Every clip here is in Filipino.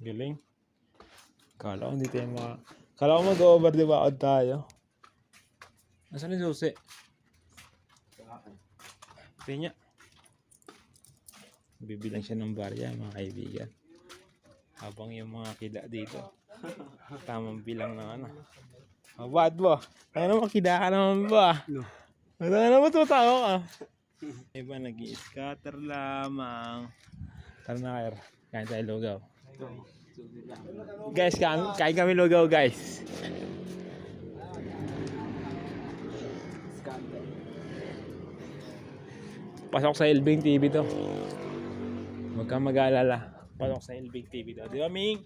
Galing. Kala ko hindi tayo Kala ko mag-over di ba tayo? Nasaan yung susi? Tingnan. Bibilang siya ng barya mga kaibigan. Habang yung mga kida dito. Tamang bilang ng ano. Mabad ba? Ano makida ka naman ba? Ano naman tutawa ka? Iba nag-i-scatter lamang. Tara na kayo. Kain tayo lugaw. Guys, kain kami lugaw guys. Pasok sa Elbing TV to. Huwag kang mag-aalala. Pasok sa Elbing TV to. Di ba, Ming?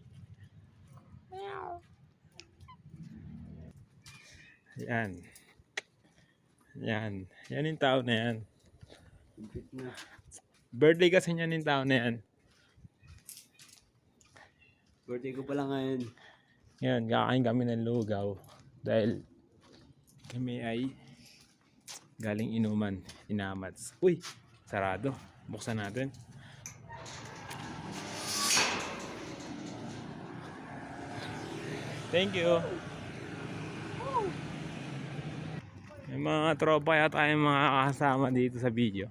Yan. Yan. Yan yung tao na yan. Birthday kasi yan yung tao na yan. Birthday ko pala ngayon. Yan, kakain kami ng lugaw. Dahil kami ay galing inuman. Inamats. Uy! Sarado. Buksan natin. Thank you. May mga tropa yata tayong mga kasama dito sa video.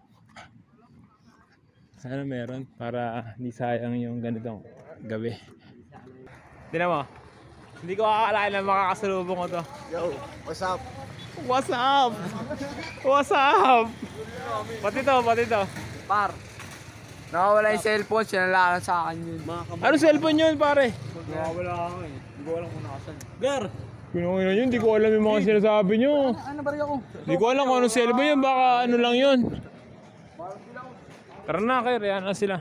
Sana meron para hindi sayang yung ganitong gabi. Tingnan mo. Hindi ko akalain na makakasalubong ko to. Yo, what's up? What's up? What's up? Pati to. Par. Nakawala yung cellphone, sinalakan sa akin yun. Ano cellphone yun pare? Nakawala ako eh. Hindi ko alam kung nakasan. Gar! Pinunginan yun, hindi ko alam yung mga sinasabi nyo. Ano ba rin ako? Hindi ko alam kung anong cellphone yun, baka ano lang yun. Tara na kayo, rehan na sila.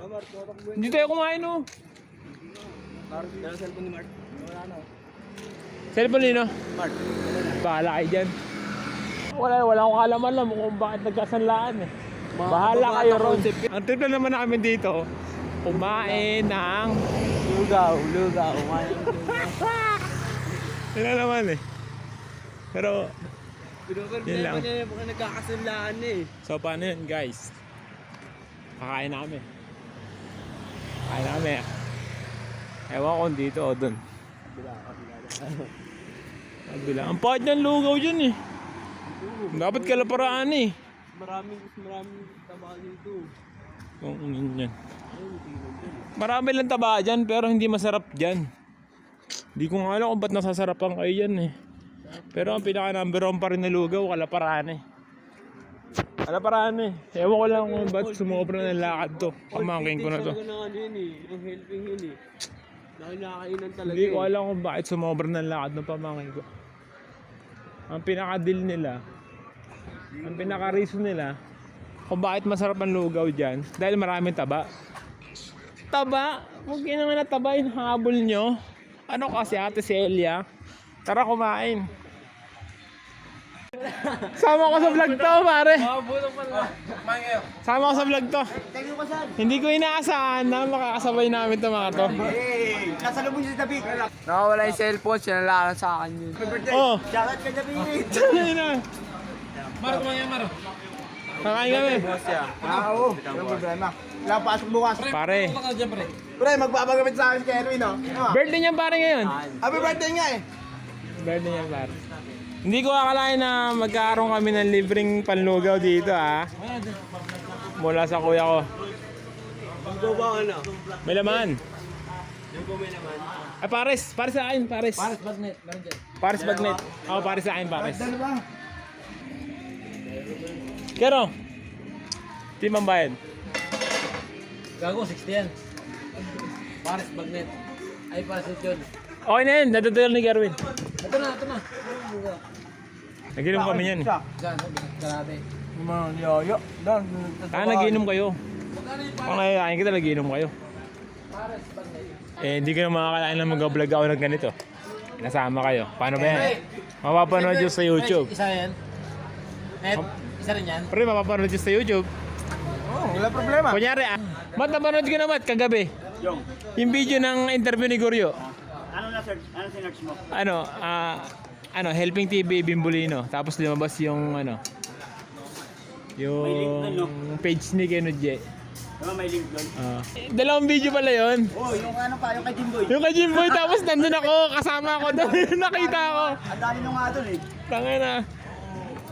Hindi tayo kumain oh. Kaya cellphone ni Mark. Wala na. Cellphone nino? Mark. Bahala kayo dyan. Wala akong kalaman lang kung bakit nagkasanlaan eh. Bahala kayo ron. Ang trip na naman namin dito, kumain ng Lugaw. yun na naman eh. Pero, yun lang. Niya yung nagkakasunlaan eh. So paano yun guys? Kakain namin. Kakain namin. Ewan ko kung dito o dun. Kabila. Ang pahit ng lugaw dyan eh. Dapat kalaparaan eh. Maraming taba dito. Kung yun yan. Marami lang taba dyan pero hindi masarap dyan. Hindi ko nga alam kung ba't nasasarapan kayo yan eh. Pero ang pinaka number 1 pa rin na lugaw, kalaparaan eh. Kalaparaan eh. Ewan ko lang kung ba't sumobra ng lakad to. Pamangkin ko na to. Yung helping yun eh. Nakakainan talaga Hindi ko alam kung bakit sumobra ng lakad ng pamangkin ko. Ang pinaka-deal nila, ang pinaka-reason nila, kung bakit masarap ang lugaw dyan, dahil maraming taba. Taba? Huwag yun naman na taba yung habol nyo. Ano kasi Ate Celia? Tara kumain. Sama ko sa vlog to, pare. Sama ko sa vlog to. Hindi ko inaasahan na makakasabay namin to mga to. Hey! Kasalubong sa tabi. Nakawala yung cellphone, sinalakan sa akin yun. Oh, Shoutout ka tabi. sanay na. Maro, kumain Maro. Kakain kami. Oo, walang problema. Wala pasok bukas. Pare, Pre, magpapagamit sa akin kay Erwin, no? birthday niya pare ngayon. Happy birthday nga eh. Birthday niya pare. Hindi ko akalain na magkakaroon kami ng libreng panlugaw dito ah. Mula sa kuya ko. Ikaw ba ano? May laman. Ikaw may naman. Ay pares sa akin, pares. Pares bagnet, meron dyan. Pares bagnet. Ako pares sa akin, pares. Dalo ba? Kero. Timang bayad. Gago, 60 yan. Pares bagnet. Ay, pares yun. Okay na yun, nadadala ni Gerwin. Ito na. Naginom kami yan eh. Diyan, kalate. Yoyo. Nagiinom kayo. Kung nakikain kita, nagiinom kayo. Eh, hindi ko na makakalain na mag-vlog ako ng ganito. Nasama kayo. Paano ba yan? Mapapanood yun sa YouTube. Isa yan. Net, isa rin yan. Pre, mapapanood yun sa YouTube. Wala problema. Kunyari Mat, napanood ko na Mat, kagabi. Yung video ng interview ni Goryo. Ano na search? Ano sinearch mo? Helping TV Bimbolino. Tapos lumabas yung yung page ni Kenudje. Diba may link doon? Dalawang video pala yun. Oh, yung ano pa, yung kay Jimboy. Yung kay Jimboy, tapos nandun ako, kasama ako doon. Nakita ako. Ang dami nung nga doon eh. Tangina.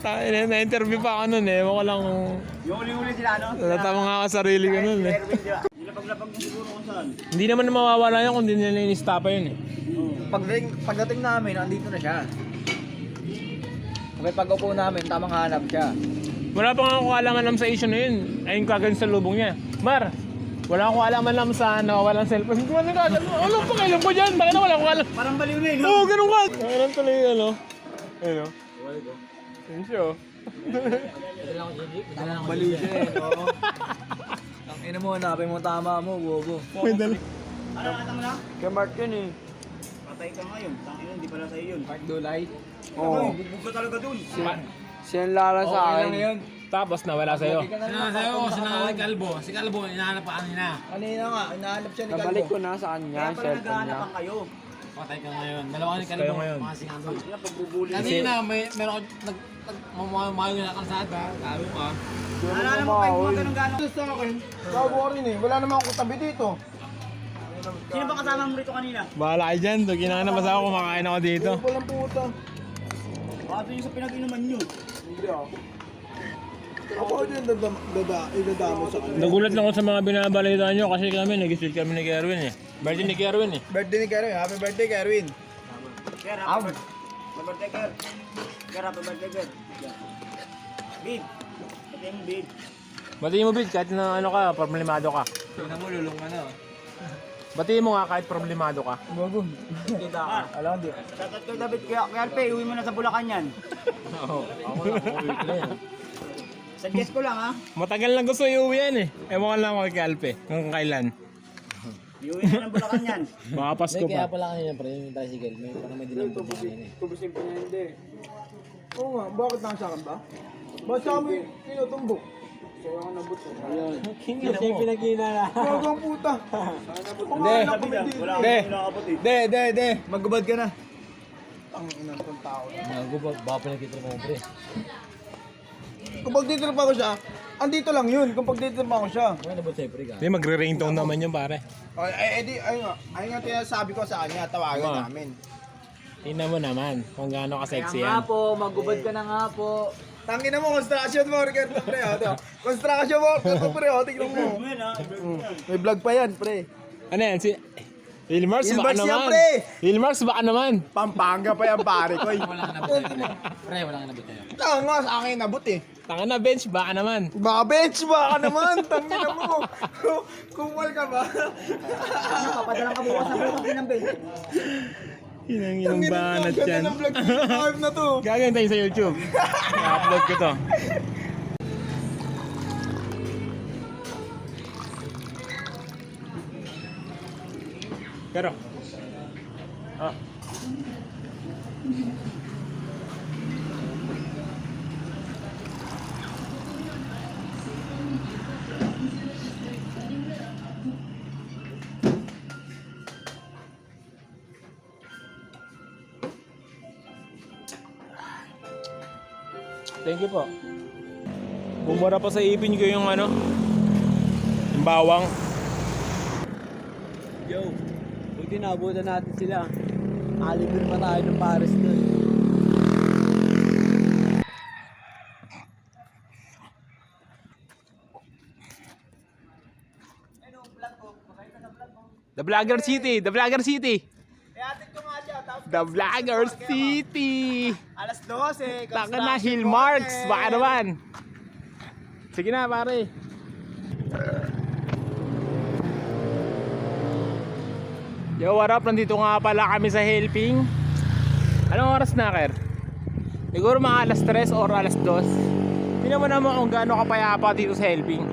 Tangina, na-interview pa ako nun eh. Ewan ko lang kung Yung uli-uli sila ano? natama nga ako sa sarili ko nun eh. Erwin, diba? Nilapag-lapag din siguro kung saan. Hindi naman mawawala yun kung hindi nila in-stop yun eh. Pagdating namin, andito na siya. May pag-upo namin, tamang hanap siya. Wala pa nga ako alam sa issue na yun. Ayun kagad sa lubong niya. Mar, wala akong alam sa walang cellphone. Hindi ko na kagad. Alam pa kailan ko dyan. Bakit na wala akong alam? Parang baliw na eh, no? Oo, ganun ka. Ganun tuloy yun, ano? Ayun o. Yun siya o. Baliw siya eh, oo. Ang ina mo, hanapin mo tama mo, bobo. May dala. Ano nakita mo na? Kaya Mark yun eh. Patay ka ngayon. Tangin hindi pala sa'yo yun. Mark Dulay. Oo. Bugbog ka talaga dun. Siya ang lala sa akin. Tapos nawala sa'yo. Sinanay Kalbo. Si Kalbo, hinahanap pa kanina. Kanina nga, inahanap siya ni Nabalik ko na sa kanya, Kaya pala cellphone niya. naghahanap kayo. Patay ka ngayon. Dalawa ni Kayo Kalbo. ngayon. Mga singandol. Sila pagbubuli. Kanina, meron ako mamayo na kalsada. Sabi ko Naalala mo pa yung mga ganun-ganun. Sa akin, bago ko rin eh. Wala naman ako katabi dito. Sino ba kasama mo rito kanina? Bahala kayo dyan. Kinakain na basta ako. Kumakain ako dito. Walang puta. Baka doon yung sa pinag-inuman nyo. Hindi ako. Ako din idadamo sa kanila. Nagulat lang ako sa mga binabalita nyo kasi kami nag-sweet kami ni Kerwin eh. Birthday ni Kerwin eh. Birthday ni Kerwin. Happy birthday, Kerwin. Kaya happy birthday, Ker. Kaya happy birthday, Ker. Bid. Pati mo, Bid. Batiin mo, Bid, kahit na ano ka, problemado ka. Tingnan mo, lulong ka na. Batiin mo nga kahit problemado ka. Bago. Kita ka. Alam, di. Shoutout kay David. Kaya Alpe, uwi mo na sa Bulacan yan. Oo, ako na, uuwi ko na yan. Suggest ko lang ha. Matagal na gusto iuwi yan eh. Ewan ko lang ako kay Alpe, kung kailan. Iuwi na ng Bulacan yan. Baka Pasko kaya pa. pala kanina pre, yung tricycle. May parang may dinambot na kanina eh. Tubusin pa niya hindi. Oo nga, bakit nasa akin ba? Ba't sa amin tinutumbok? So ako nabot ko. Hindi siya pinagkina na. Bago ang puta. Hindi. Wala akong De. kinakabot eh. De. Magubad ka na. Ang inang tong tao. Bago ba, baka pinagkita mo pre. Kung pag dito pa ako siya, andito lang yun. Kung pag dito pa ako siya. Ano ba sa'yo pre ka? Hindi, magre-ringtone naman yun pare. Ayun nga tinasabi ko sa kanya, tawagan Oo. namin. Tingnan mo naman kung gaano ka-sexy Kaya nga yan. po, magubad ka na nga po. Tangina mo, construction worker to pre. Construction worker to pre. Tingnan mo. Ano yan ha? May vlog pa yan pre. Ano yan? Si Ilmars baka Ilmars yan, naman. pre! Ilmars baka naman. Pampanga pa yan pare ko. Wala ka nabot sa'yo. Pre, wala ka nabot sa'yo. Tanga sa akin nabot eh. Tanga na bench, baka naman. Baka bench baka naman. Tangina mo. Kumal ka ba? Papadalang ka bukas na bukas din ng bed. Inang banat yan. Ganda ng vlog. Live na to. Gagawin tayo sa YouTube. I-upload ko to. Pero. Ah. Thank you po. Bumura pa sa ipin ko yung ano, yung bawang. Yo, buti naabutan natin sila. Alibir pa tayo ng Paris doon. The Vlogger City, The Vlogger City. The Vlogger City. Alas 12. Taka na, Hillmarks, baka naman. Sige na, pare. Yo, what up? Nandito nga pala kami sa helping. Anong oras na, Ker? Siguro mga alas 3 or alas 2. Tingnan mo naman kung gaano kapayapa dito sa helping.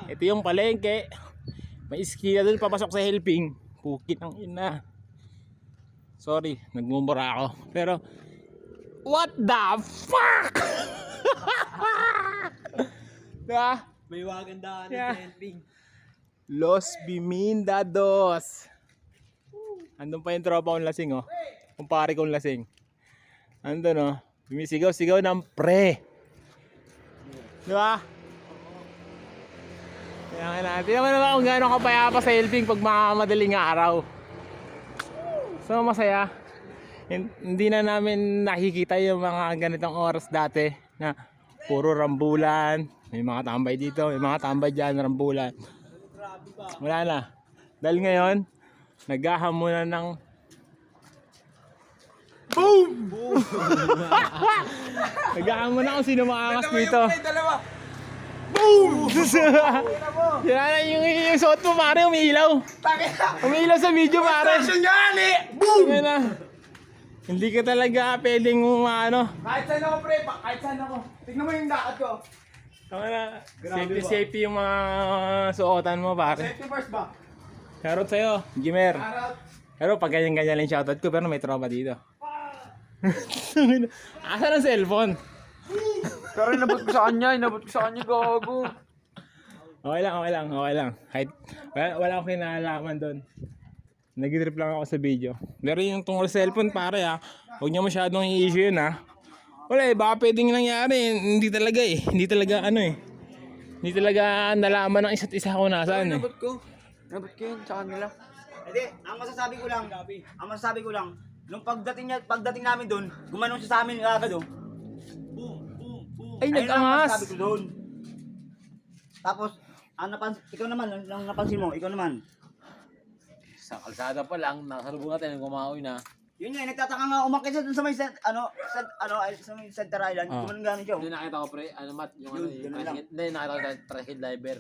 Ito yung palengke. May iskina doon papasok sa helping. Pukit ang ina. Sorry, nagmumura ako. Pero, what the fuck? Diba? May wagandaan Yeah. sa helping. Los Bimindados. Andun pa yung tropa kong lasing, oh. Kumpare kong lasing. Andun, oh. Bumisigaw-sigaw ng pre. Diba? Kaya natin. Tingnan mo naman kung gaano kapayapa sa Elping pag mga madaling araw. So masaya. Hindi na namin nakikita yung mga ganitong oras dati na puro rambulan. May mga tambay dito, may mga tambay dyan, rambulan. Wala na. Dahil ngayon, naghahamunan ng boom! Naghahamunan kung sino maangas dito. Boom! Yan na yung suot mo pare, umiilaw. Umiilaw sa video pare. Boom! Yan na. Hindi ka talaga pwedeng ano. Kahit saan ako, pre. Kahit saan ako. Tignan mo yung lakad ko. Tama na. Safety yung mga suotan mo pare. Safety first ba? Shoutout sa'yo, Jimer. Harap. Pero pag ganyan-ganyan lang yung shoutout ko, pero may trauma dito. Asan ang cellphone? Pero inabot ko sa kanya, gago. Okay lang. Kahit wala akong kinalaman doon. Nag-trip lang ako sa video. Pero yung tungkol sa cellphone pare huwag niyo masyadong i-issue yun Wala baka pwedeng nangyari. Hindi talaga Hindi talaga nalaman ng isa't isa kung nasaan Inabot ko yun sa kanila. Hindi, ang masasabi ko lang, nung pagdating namin doon, gumanong siya sa amin agad Boom, boom, boom. Ay, Ayun lang ang nag-angas. masasabi ko doon. Tapos, ikaw naman, ang napansin mo, ikaw naman. Sa kalsada pa lang, nakasalubong natin, kumawi na. Yun nga, nagtataka nga umakit siya dun sa may sa may Center Island. Gumanong gano'n siya. Hindi nakita ko pre, Matt, yung Yun, ganun lang. hindi nakita ko sa tricycle driver.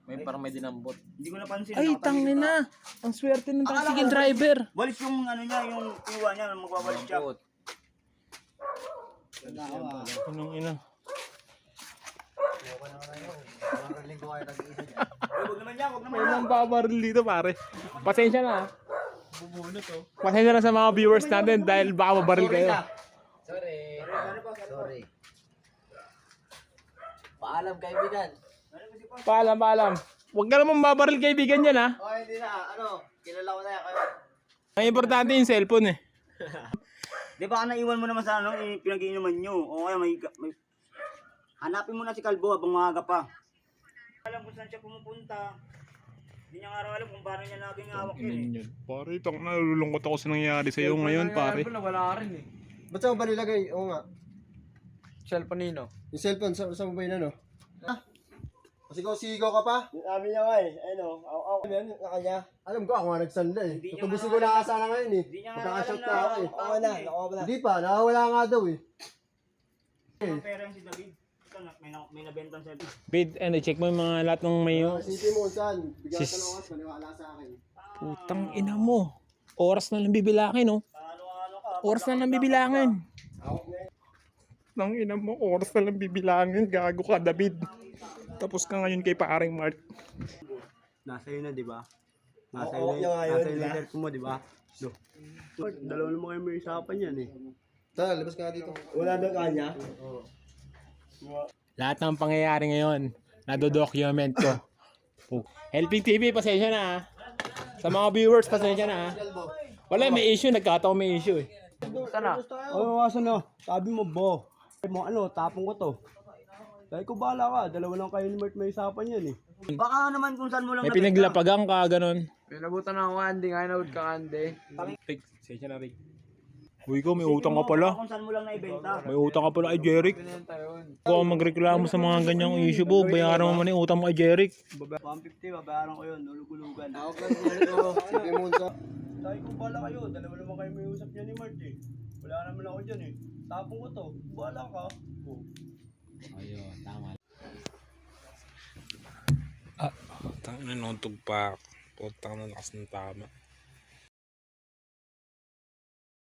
Parang may dinambot. Hindi ko napansin. Ay, nakatalikod tangin na. na. Ang swerte ng Akala tricycle ko- driver. Walis yung niya, yung kinuha niya, magwawalis siya. Anong ina? Huwag naman yan. Walang babaril dito pare. Pasensya na Pasensya na sa mga viewers natin dahil baka mabaril kayo. Sorry. Paalam kaibigan. Paalam. Huwag ka naman babaril kaibigan yan Oh, hindi na. Kilala ko na yan kayo. Ang importante yung cellphone Di ba naiwan mo naman sa pinag-iinuman nyo? O kaya may... Hanapin mo na si Kalbo habang maaga pa. Alam kung saan siya pumupunta. Hindi niya nga raw alam kung paano niya naging hawak yun Pare, nalulungkot ako sa nangyari sa'yo ngayon pare. Wala rin Ba't saan mo ba nilagay? Oo nga. Cellphone nino. Yung cellphone, saan mo ba yun Sigaw ka pa? Sabi niya nga Ano yan? Yung kanya? Alam ko, ako nga nagsanda Hindi niya Tutubusin nga ko na alam. sana ngayon Hindi niya nga alam Magkakashot na na ako nakawala. Hindi pa, nakawala nga daw Ang pera yung si David. Ito, may nabentang cellphone. Bid, check mo yung mga lahat ng may... City mo saan? Bigyan Sis- ka ng oras, maniwala sa akin. Putang ina mo. Oras na lang bibilangin Ano ka? Oras na lang bibilangin. Nang ina mo, oras na lang bibilangin. Gago ka, David. Tapos ka ngayon kay paring Mark. Nasa iyo na, di ba? Nasa Oo, iyo yung ngayon, nasa iyo di ba? na cellphone mo, di ba? No. Dalawa naman kayo may usapan yan Tara, labas ka nga dito. Wala daw kanya? Lahat ng pangyayari ngayon, nadodocument ko. Helping TV, pasensya na Sa mga viewers, pasensya na Wala, may issue. Nagkataon may issue Sana. Oo, sabi mo, bo. Sabi mo, tapong ko to. Dahil ko bahala ka, dalawa lang kayo ni Mart may usapan yan Baka naman kung saan mo lang May pinaglapagan ka, ganun. Pinabutan ako Andy, nga inabot ka Andy. Rick, pasensya na Rick. Uy ko, may utang ka pala. Kung saan mo lang naibenta. May utang ka pala kay Jeric. Kung magreklamo sa mga ganyang issue po, bayaran mo man yung utang mo kay Jeric. 150, babayaran ko yun, nulugulugan. Ako lang dito. Sige mo sa... Dahil ko bahala kayo, dalawa naman kayo may usap niya ni Mart Wala naman ako dyan Tapong ko to, bahala ka. Ayun, tama. Tangina, nutog pa. Putang na lakas ng tama.